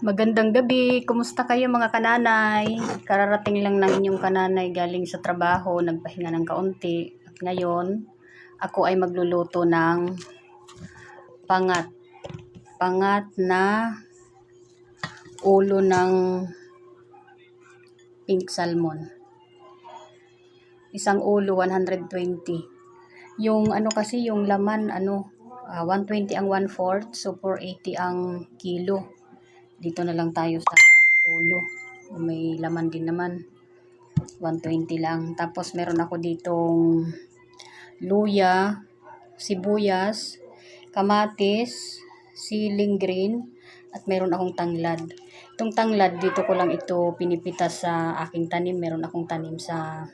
Magandang gabi. Kumusta kayo mga kananay? Kararating lang ng inyong kananay galing sa trabaho, nagpahinga ng kaunti. At ngayon, ako ay magluluto ng pangat. Pangat na ulo ng pink salmon. Isang ulo, 120. Yung kasi, yung laman, 120 ang 1/4, so 480 ang kilo. Dito na lang tayo sa ulo. May laman din naman. 120 lang. Tapos meron ako ditong luya, sibuyas, kamatis, siling green, at meron akong tanglad. Itong tanglad, dito ko lang ito pinipitas sa aking tanim. Meron akong tanim sa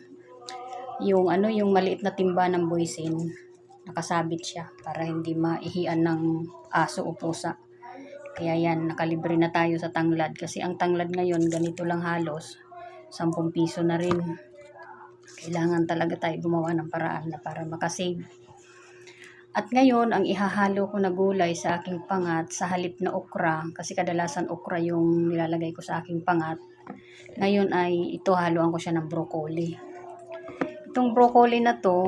yung maliit na timba ng buisin. Nakasabit siya para hindi maihian ng aso o pusa. Kaya yan, nakalibre na tayo sa tanglad. Kasi ang tanglad ngayon, ganito lang halos. 10 piso na rin. Kailangan talaga tayo gumawa ng paraan na para makasave. At ngayon, ang ihahalo ko na gulay sa aking pangat sa halip na okra. Kasi kadalasan okra yung nilalagay ko sa aking pangat. Ngayon ay ito, haluan ko siya ng broccoli. Itong broccoli na to,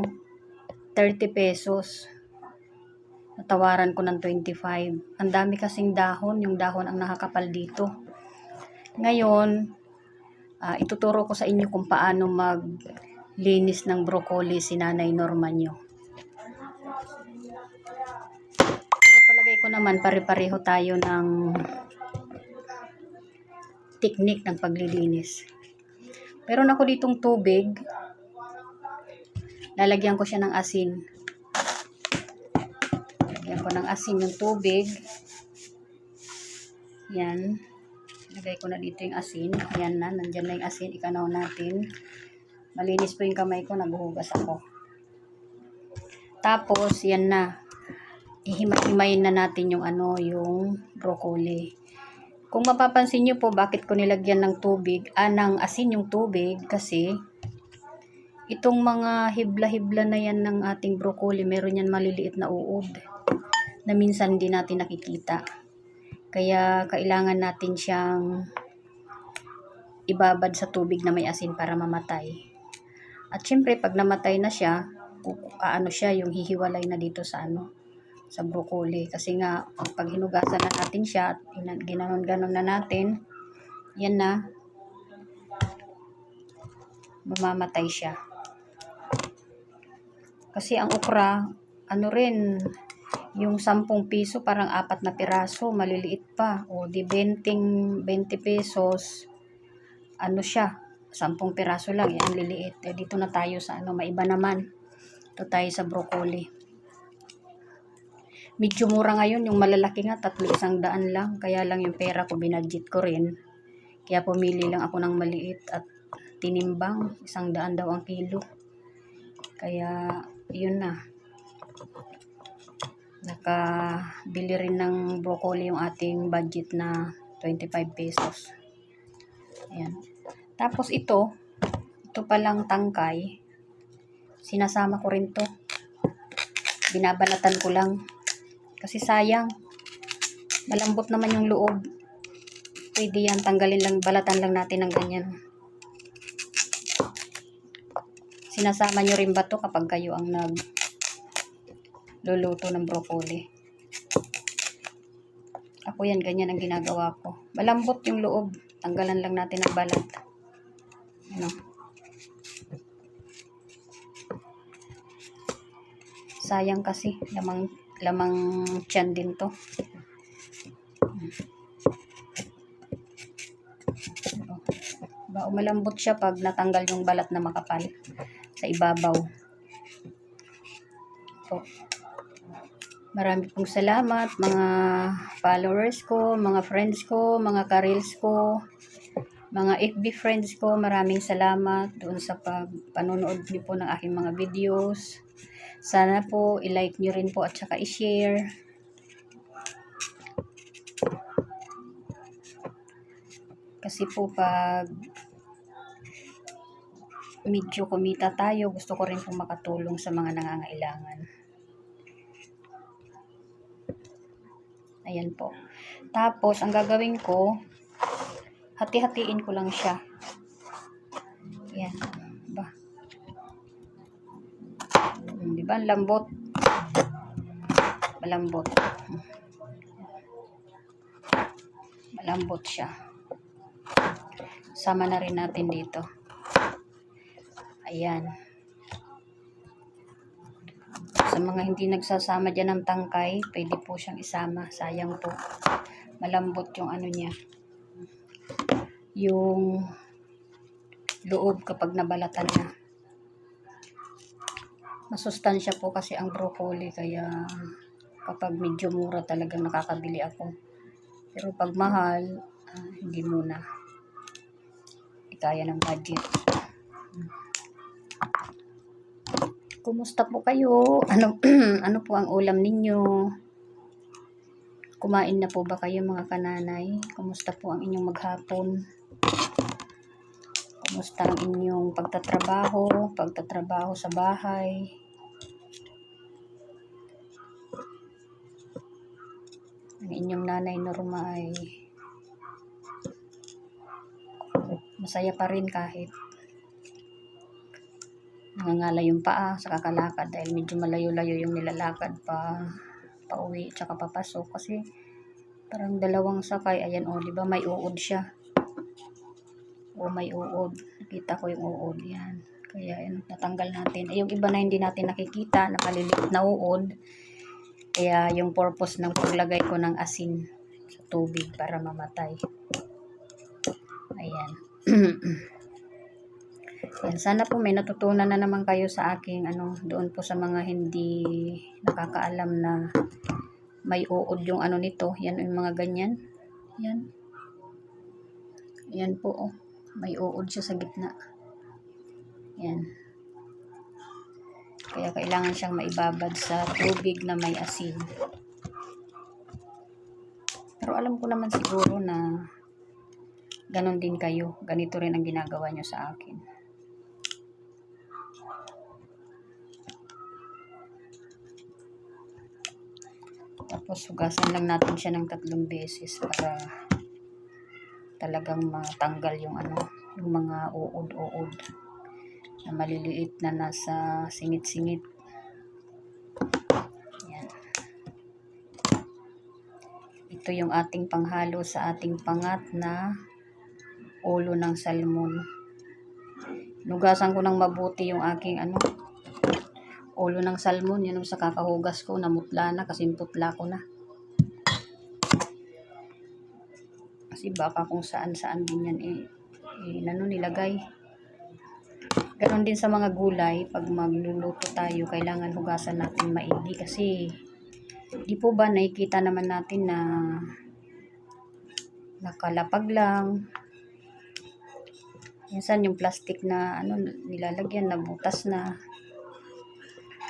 30 pesos. Natawaran ko ng 25. Ang dami kasing dahon. Yung dahon ang nakakapal dito. Ngayon, ituturo ko sa inyo kung paano maglinis ng broccoli si Nanay Norma nyo. Pero palagay ko naman pare-pareho tayo ng technique ng paglilinis. Meron ako ditong tubig. Lalagyan ko siya ng asin. Lagyan ko ng asin yung tubig. Yan. Lagay ko na dito yung asin. Yan na. Nandyan na yung asin. Ikanaw natin. Malinis po yung kamay ko. Naghuhugas ako. Tapos, yan na. Ihimay-himayin na natin yung yung broccoli. Kung mapapansin nyo po, bakit ko nilagyan ng tubig, ng asin yung tubig, kasi itong mga hibla-hibla na yan ng ating broccoli, meron yan maliliit na uod na minsan hindi natin nakikita. Kaya kailangan natin siyang ibabad sa tubig na may asin para mamatay. At syempre, pag namatay na siya, siya yung hihiwalay na dito sa sa broccoli. Kasi nga, pag hinugasan na natin siya at ginanon-ganon na natin, yan na, mamamatay siya. Kasi ang okra, rin, yung 10 piso, parang 4 na piraso, maliliit pa. O di 20 pesos, siya, 10 piraso lang, yan, liliit. Dito na tayo sa maiba naman. Ito tayo sa broccoli. Medyo mura ngayon, yung malalaki nga, 300 lang. Kaya lang yung pera ko, binadget ko rin. Kaya pumili lang ako ng maliit at tinimbang, 100 daw ang kilo. Kaya, yun na. Nakabili rin ng broccoli yung ating budget na 25 pesos. Ayan. Tapos ito palang tangkay, sinasama ko rin to. Binabalatan ko lang. Kasi sayang. Malambot naman yung loob. Pwede yan, tanggalin lang, balatan lang natin ng ganyan. Sinasama nyo rin ba to kapag kayo ang nagluluto ng broccoli? Ako yan, ganyan ang ginagawa ko. Malambot yung loob. Tanggalan lang natin ng balat. Sayang kasi, lamang tiyan din to. Malambot siya pag natanggal yung balat na makapal sa ibabaw. So, marami pong salamat mga followers ko, mga friends ko, mga ka-reels ko, mga FB friends ko. Maraming salamat doon sa panonood niyo po ng aking mga videos. Sana po i-like nyo rin po at saka i-share. Kasi po pag medyo kumita tayo, gusto ko rin po makatulong sa mga nangangailangan. Ayan po. Tapos, ang gagawin ko, hati-hatiin ko lang siya. Yan. Ba? Di ba? Lambot. Malambot. Malambot siya. Sama na rin natin dito. Ayan. Sa mga hindi nagsasama dyan ng tangkay, pwede po siyang isama. Sayang po. Malambot yung ano niya. Yung loob kapag nabalatan na. Masustansya po kasi ang broccoli, kaya kapag medyo mura talagang nakakabili ako. Pero pag mahal, hindi muna. Hindi kaya ng budget. Kumusta po kayo? Ano po ang ulam ninyo? Kumain na po ba kayo mga kananay? Kumusta po ang inyong maghapon? Kumusta ang inyong pagtatrabaho sa bahay? Ang inyong nanay Norma ay masaya pa rin kahit nangangala yung paa sa kakalakad dahil medyo malayo-layo yung nilalakad pa pauwi tsaka papasok kasi parang dalawang sakay. Ayan o, di ba may uod siya? O may uod. Nakita ko yung uod yan. Kaya yan, natanggal natin. Yung iba na hindi natin nakikita, nakaliliit na uod. Kaya yung purpose ng paglagay ko ng asin sa tubig para mamatay. Ayan. Yan, sana po may natutunan na naman kayo sa aking doon po sa mga hindi nakakaalam na may uod yung nito. Yan yung mga ganyan. Yan. Yan po oh. May uod siya sa gitna. Yan. Kaya kailangan siyang maibabad sa tubig na may asin. Pero alam ko naman siguro na ganon din kayo. Ganito rin ang ginagawa nyo sa akin. Tapos hugasan lang natin siya ng 3 beses para talagang matanggal yung yung mga uod-uod na maliliit na nasa singit-singit. Yan. Ito yung ating panghalo sa ating pangat na ulo ng salmon. Nugasan ko ng mabuti yung aking ulo ng salmon. Yan sa kakahugas ko, namutla na kasi putla ko na. Kasi baka kung saan-saan din yan nilagay. Ganon din sa mga gulay, pag magluluto tayo, kailangan hugasan natin maigi kasi di po ba nakikita naman natin na nakalapag lang. Minsan yung plastic na nilalagyan na butas na.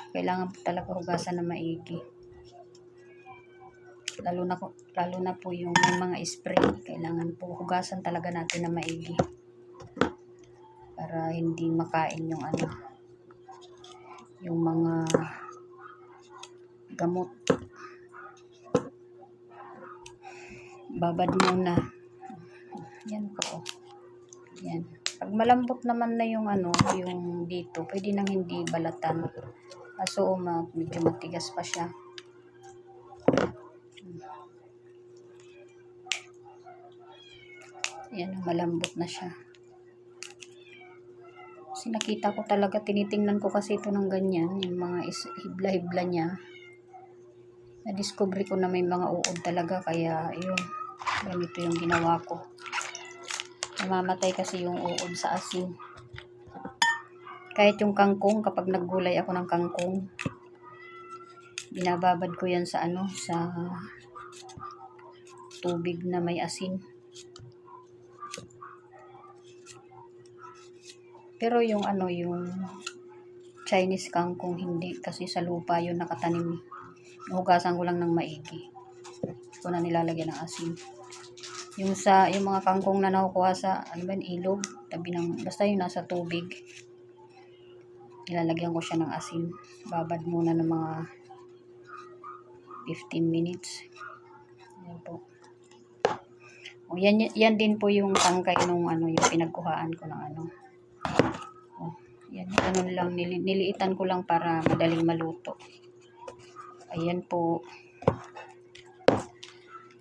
Kailangan po talaga hugasan na maigi. Lalo na po yung may mga spray, kailangan po hugasan talaga natin na maigi para hindi makain yung mga gamot. Babad muna. Yan po. Yan. Pag malambot naman na yung yung dito, pwede nang hindi balatan. Kaso medyo matigas pa siya. Yan, malambot na siya. Kasi nakita ko talaga, tinitingnan ko kasi ito ng ganyan, yung mga hibla-hibla niya. Na-discover ko na may mga uod talaga, kaya yun, ganito yung ginawa ko. Namamatay kasi yung uod sa asin. Kahit yung kangkong, kapag naggulay ako ng kangkong, binababad ko yan sa sa tubig na may asin. Pero yung yung Chinese kangkong hindi, kasi sa lupa yun nakatanim. Hugasan ko lang ng maigi. Hindi ko na nilalagyan ng asin. Yung mga kangkong na nakukuha sa ilog, tabi ng basta yung nasa tubig, nilalagyan ko siya ng asin. Babad muna ng mga 15 minutes. Ayan po. O, yan din po yung tangkay nung ano, yung pinagkuhaan ko ng ano. O, yan, ganun lang. Niliitan ko lang para madaling maluto. Ayan po.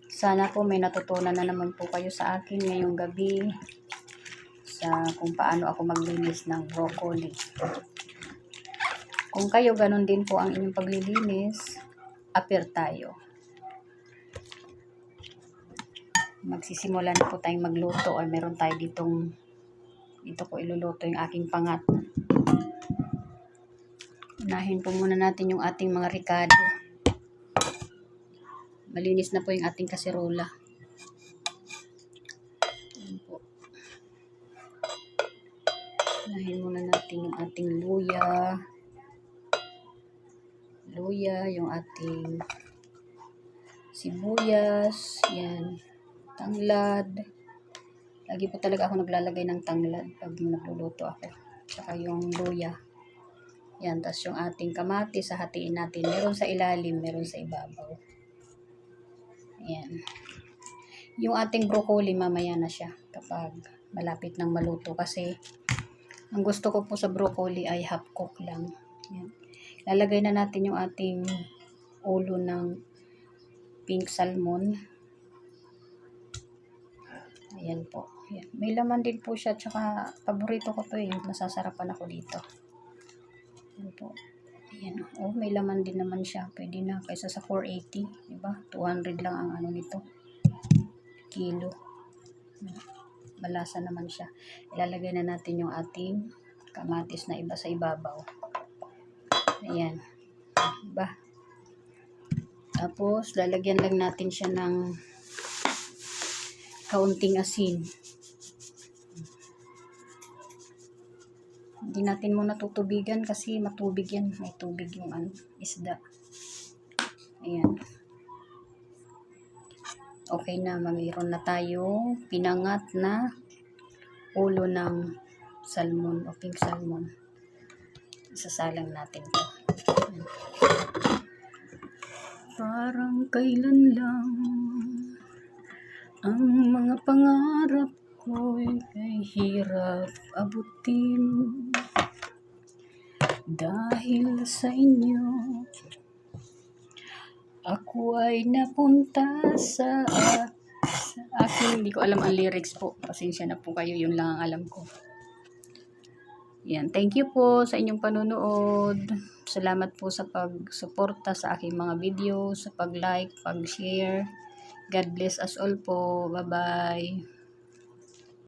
Sana po may natutunan na naman po kayo sa akin ngayong gabi sa kung paano ako maglinis ng broccoli. Kung kayo ganun din po ang inyong paglilinis, appear tayo. Magsisimula na po tayong magluto or meron tayo dito ko iluluto yung aking pangat. Unahin po muna natin yung ating mga ricado. Malinis na po yung ating kaserola. Ayan po. Unahin muna natin yung ating luya. Yung ating sibuyas. Yan. Tanglad. Lagi po talaga ako naglalagay ng tanglad pag nagluluto ako. Tsaka yung luya. Yan. Tapos yung ating kamatis, hahatiin natin. Meron sa ilalim, meron sa ibabaw. Yan. Yung ating broccoli, mamaya na siya kapag malapit ng maluto. Kasi ang gusto ko po sa broccoli ay half cook lang. Yan. Lalagay na natin yung ating ulo ng pink salmon. Ayan po. Ayan. May laman din po siya. Tsaka paborito ko to eh. Nasasarapan ako dito. Ayan po. Ayan. Oh, may laman din naman siya. Pwede na. Kaysa sa 480. Diba? 200 lang ang ano nito. Kilo. Malasa naman siya. Ilalagay na natin yung ating kamatis na iba sa ibabaw. Ayan. Diba? Tapos, lalagyan lang natin siya ng kaunting asin. Hindi natin muna tutubigan kasi matubig yan. May tubig yung isda. Ayan. Okay na. Mayroon na tayong pinangat na ulo ng salmon o pink salmon. Isasalang natin ito. Parang kailan lang ang mga pangarap ko'y kay hirap abutin. Dahil sa inyo, ako ay napunta sa aking, hindi ko alam ang lyrics po. Pasensya na po kayo, yun lang ang alam ko. Yan, thank you po sa inyong panonood. Salamat po sa pag-suporta sa aking mga video, sa pag-like, pag-share. God bless us all po. Bye-bye.